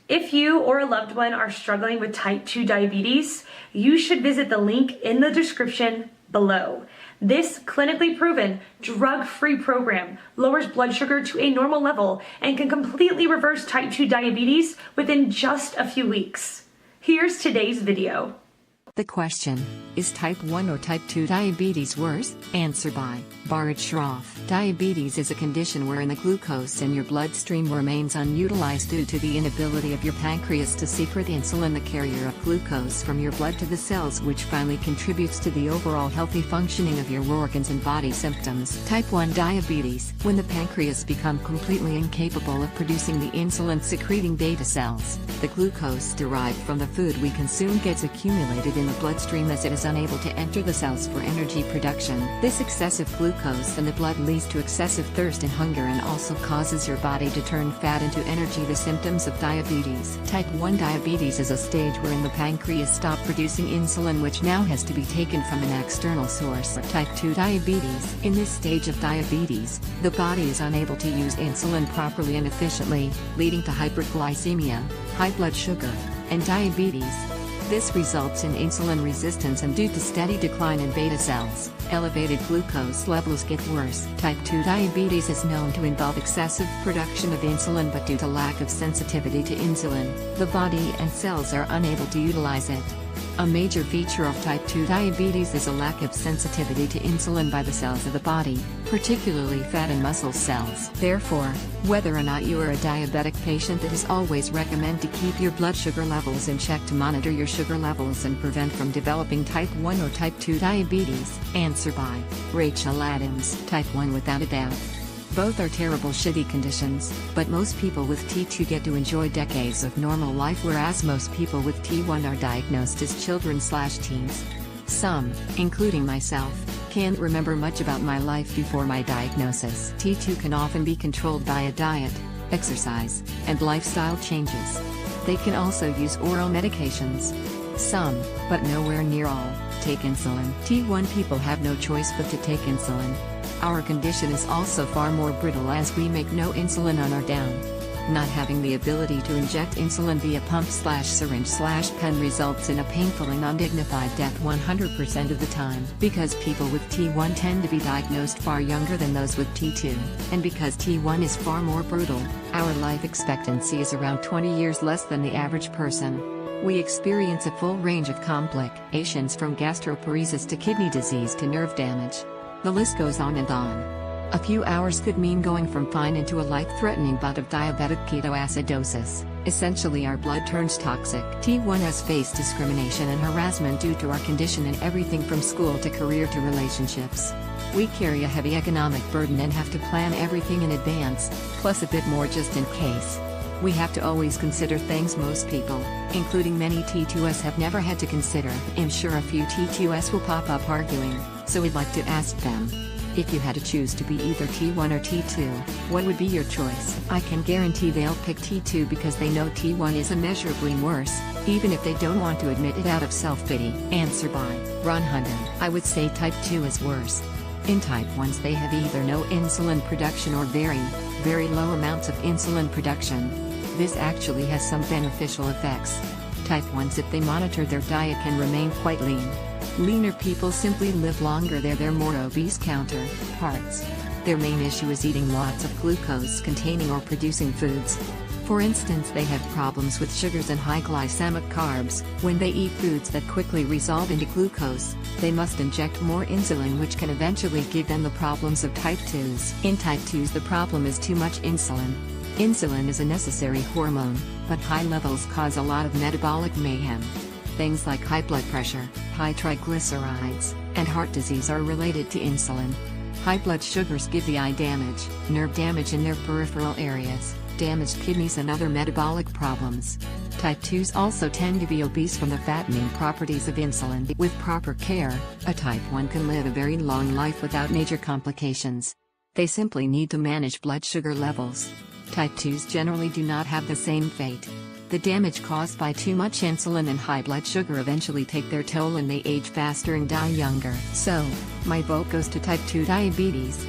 If you or a loved one are struggling with type 2 diabetes, you should visit the link in the description below. This clinically proven, drug-free program lowers blood sugar to a normal level and can completely reverse type 2 diabetes within just a few weeks. Here's today's video. The question, is type 1 or type 2 diabetes worse? Answer by Bharat Shroff. Diabetes is a condition wherein the glucose in your bloodstream remains unutilized due to the inability of your pancreas to secrete insulin, the carrier of glucose from your blood to the cells, which finally contributes to the overall healthy functioning of your organs and body. Symptoms. Type 1 diabetes, when the pancreas becomes completely incapable of producing the insulin-secreting beta cells. The glucose derived from the food we consume gets accumulated in the bloodstream as it is unable to enter the cells for energy production. This excessive glucose in the blood leads to excessive thirst and hunger and also causes your body to turn fat into energy. The symptoms of diabetes. Type 1 diabetes is a stage wherein the pancreas stops producing insulin, which now has to be taken from an external source. Type 2 diabetes. In this stage of diabetes, the body is unable to use insulin properly and efficiently, leading to hyperglycemia, high blood sugar, and diabetes. This results in insulin resistance, and due to steady decline in beta cells, elevated glucose levels get worse. Type 2 diabetes is known to involve excessive production of insulin, but due to lack of sensitivity to insulin, the body and cells are unable to utilize it. A major feature of type 2 diabetes is a lack of sensitivity to insulin by the cells of the body, particularly fat and muscle cells. Therefore, whether or not you are a diabetic patient, it is always recommended to keep your blood sugar levels in check to monitor your sugar levels and prevent from developing type 1 or type 2 diabetes. Answer by Rachel Adams. Type 1, without a doubt. Both are terrible, shitty conditions, but most people with T2 get to enjoy decades of normal life, whereas most people with T1 are diagnosed as children/teens. Some, including myself, can't remember much about my life before my diagnosis. T2 can often be controlled by a diet, exercise, and lifestyle changes. They can also use oral medications. Some, but nowhere near all, take insulin. T1 people have no choice but to take insulin. Our condition is also far more brittle as we make no insulin on our down. Not having the ability to inject insulin via pump/syringe/pen results in a painful and undignified death 100% of the time. Because people with T1 tend to be diagnosed far younger than those with T2, and because T1 is far more brutal, our life expectancy is around 20 years less than the average person. We experience a full range of complications, from gastroparesis to kidney disease to nerve damage. The list goes on and on. A few hours could mean going from fine into a life-threatening bout of diabetic ketoacidosis. Essentially, our blood turns toxic. T1 has faced discrimination and harassment due to our condition in everything from school to career to relationships. We carry a heavy economic burden and have to plan everything in advance, plus a bit more just in case. We have to always consider things most people, including many T2s, have never had to consider. I'm sure a few T2s will pop up arguing, so we'd like to ask them, if you had to choose to be either T1 or T2, what would be your choice? I can guarantee they'll pick T2 because they know T1 is immeasurably worse, even if they don't want to admit it out of self-pity. Answer by Ron Hunter. I would say type 2 is worse. In type 1s, they have either no insulin production or very, very low amounts of insulin production. This actually has some beneficial effects. Type 1s, if they monitor their diet, can remain quite lean. Leaner people simply live longer. They're more obese counterparts. Their main issue is eating lots of glucose-containing or producing foods. For instance, they have problems with sugars and high glycemic carbs. When they eat foods that quickly resolve into glucose, they must inject more insulin, which can eventually give them the problems of type 2s. In type 2s, the problem is too much insulin. Insulin is a necessary hormone, but high levels cause a lot of metabolic mayhem. Things like high blood pressure, high triglycerides, and heart disease are related to insulin. High blood sugars give the eye damage, nerve damage in their peripheral areas, damaged kidneys, and other metabolic problems. Type 2s also tend to be obese from the fattening properties of insulin. With proper care, a type 1 can live a very long life without major complications. They simply need to manage blood sugar levels. Type 2s generally do not have the same fate. The damage caused by too much insulin and high blood sugar eventually take their toll, and they age faster and die younger. So, my vote goes to type 2 diabetes.